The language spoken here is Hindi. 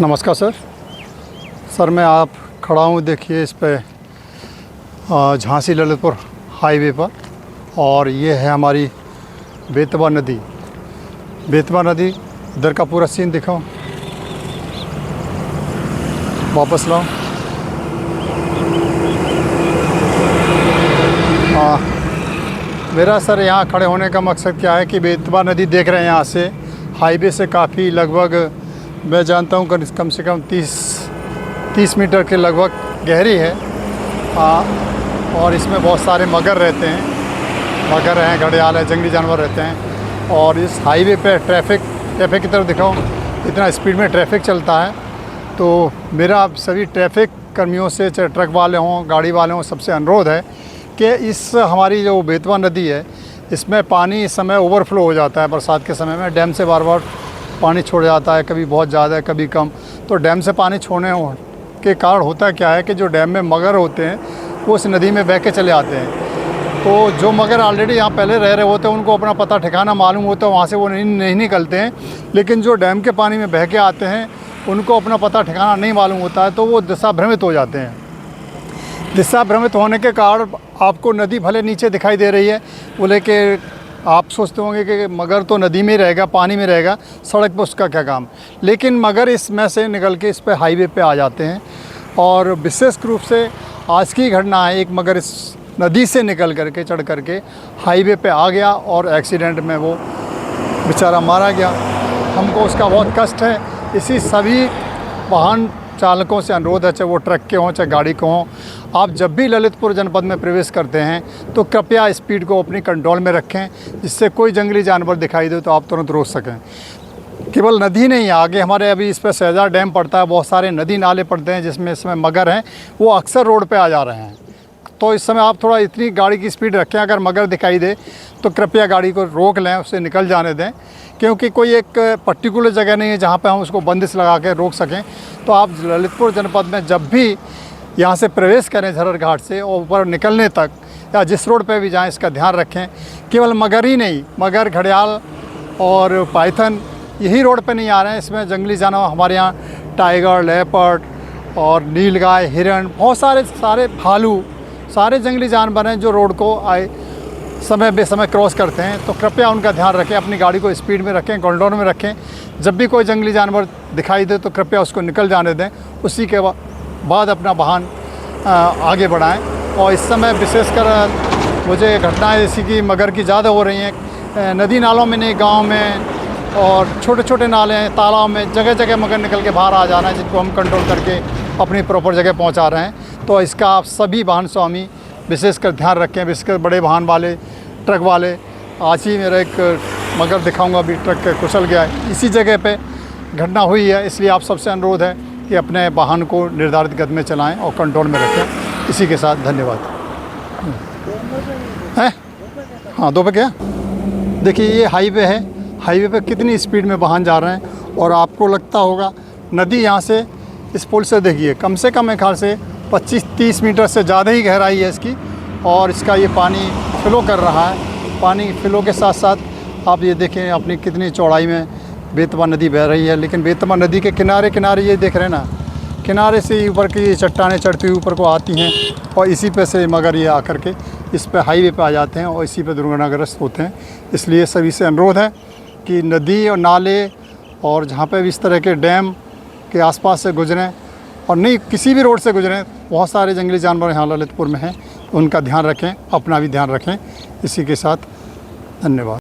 नमस्कार सर मैं आप खड़ा हूँ, देखिए इस पे झांसी ललितपुर हाईवे पर, और ये है हमारी बेतवा नदी। इधर का पूरा सीन दिखाओ, वापस लाओ। मेरा सर यहाँ खड़े होने का मकसद क्या है कि बेतवा नदी देख रहे हैं यहाँ से, हाईवे से काफ़ी लगभग मैं जानता हूँ कम से कम 30 मीटर के लगभग गहरी है। और इसमें बहुत सारे मगर रहते हैं, मगर हैं, घड़ियाल है, जंगली जानवर रहते हैं। और इस हाईवे पे ट्रैफिक की तरफ दिखाओ, इतना स्पीड में ट्रैफिक चलता है। तो मेरा सभी ट्रैफिक कर्मियों से, चाहे ट्रक वाले हों, गाड़ी वाले हों, सबसे अनुरोध है कि इस हमारी जो बेतवा नदी है, इसमें पानी इस समय ओवरफ्लो हो जाता है। बरसात के समय में डैम से बार बार पानी छोड़ जाता है, कभी बहुत ज़्यादा है, कभी कम। तो डैम से पानी छोड़ने के कारण होता क्या है कि जो डैम में मगर होते हैं वो उस नदी में बह के चले आते हैं। तो जो मगर ऑलरेडी यहाँ पहले रह रहे होते हैं, उनको अपना पता ठिकाना मालूम होता है, वहाँ से वो नहीं निकलते हैं। लेकिन जो डैम के पानी में बह के आते हैं, उनको अपना पता ठिकाना नहीं मालूम होता है, तो वो दिशा भ्रमित हो जाते हैं। दिशा भ्रमित होने के कारण आपको नदी भले नीचे दिखाई दे रही है, बोले कि आप सोचते होंगे कि मगर तो नदी में रहेगा, पानी में रहेगा, सड़क पे उसका क्या काम। लेकिन मगर इसमें से निकल के इस पे हाईवे पे आ जाते हैं। और विशेष रूप से आज की घटना है, एक मगर इस नदी से निकल करके चढ़ करके हाईवे पे आ गया और एक्सीडेंट में वो बेचारा मारा गया। हमको उसका बहुत कष्ट है। इसी सभी वाहन चालकों से अनुरोध है, चाहे वो ट्रक के हों, चाहे गाड़ी के हों, आप जब भी ललितपुर जनपद में प्रवेश करते हैं तो कृपया स्पीड को अपनी कंट्रोल में रखें, जिससे कोई जंगली जानवर दिखाई दे तो आप तुरंत रोक सकें। केवल नदी नहीं, आगे हमारे अभी इस पर सहजा डैम पड़ता है, बहुत सारे नदी नाले पड़ते हैं जिसमें इसमें मगर हैं, वो अक्सर रोड पे आ जा रहे हैं। तो इस समय आप थोड़ा इतनी गाड़ी की स्पीड रखें, अगर मगर दिखाई दे तो कृपया गाड़ी को रोक लें, उससे निकल जाने दें, क्योंकि कोई एक पर्टिकुलर जगह नहीं है जहाँ पे हम उसको बंदिश लगा के रोक सकें। तो आप ललितपुर जनपद में जब भी यहाँ से प्रवेश करें झरर घाट से और ऊपर निकलने तक, या जिस रोड पे भी जाएं, इसका ध्यान रखें। केवल मगर ही नहीं, मगर, घड़ियाल और पाइथन यही रोड पे नहीं आ रहे हैं, इसमें जंगली जानवर हमारे यहाँ टाइगर, लेपर्ड और नीलगाय, हिरण, बहुत सारे भालू, सारे जंगली जानवर हैं जो रोड को आए समय बेसमय क्रॉस करते हैं। तो कृपया उनका ध्यान रखें, अपनी गाड़ी को स्पीड में रखें, कंट्रोल में रखें। जब भी कोई जंगली जानवर दिखाई दे तो कृपया उसको निकल जाने दें, उसी के बाद अपना वाहन आगे बढ़ाएं। और इस समय विशेषकर मुझे घटनाएं जैसे कि मगर की ज़्यादा हो रही हैं, नदी नालों में नहीं, गाँव में और छोटे छोटे नाले हैं, तालाब में, जगह जगह मगर निकल के बाहर आ जाना है, जिनको हम कंट्रोल करके अपनी प्रॉपर जगह पहुँचा रहे हैं। तो इसका आप सभी वाहन स्वामी विशेषकर ध्यान रखें, विशेषकर बड़े वाहन वाले, ट्रक वाले। आज ही मेरा एक मगर दिखाऊंगा, अभी ट्रक कुचल गया है, इसी जगह पे घटना हुई है। इसलिए आप सबसे अनुरोध है कि अपने वाहन को निर्धारित गति में चलाएं और कंट्रोल में रखें। इसी के साथ धन्यवाद। है हाँ, 2 पे क्या, देखिए ये हाईवे है, हाईवे पे कितनी स्पीड में वाहन जा रहे हैं। और आपको लगता होगा नदी यहाँ से इस पुल से देखिए कम से कम एक ख्याल से 25-30 मीटर से ज़्यादा ही गहराई है इसकी। और इसका ये पानी फ्लो कर रहा है। पानी फ्लो के साथ साथ आप ये देखें अपनी कितनी चौड़ाई में बेतवा नदी बह रही है। लेकिन बेतवा नदी के किनारे ये देख रहे हैं ना, किनारे से ऊपर की चट्टानें चढ़ती हुई ऊपर को आती हैं, और इसी पे से मगर ये आकर के इस पे हाईवे पे आ जाते हैं और इसी पे दुर्घटनाग्रस्त होते हैं। इसलिए सभी से अनुरोध है कि नदी और नाले और जहाँ पे भी इस तरह के डैम के आसपास से गुजरें, और नहीं किसी भी रोड से गुजरें, बहुत सारे जंगली जानवर यहाँ ललितपुर में हैं, उनका ध्यान रखें, अपना भी ध्यान रखें। इसी के साथ धन्यवाद।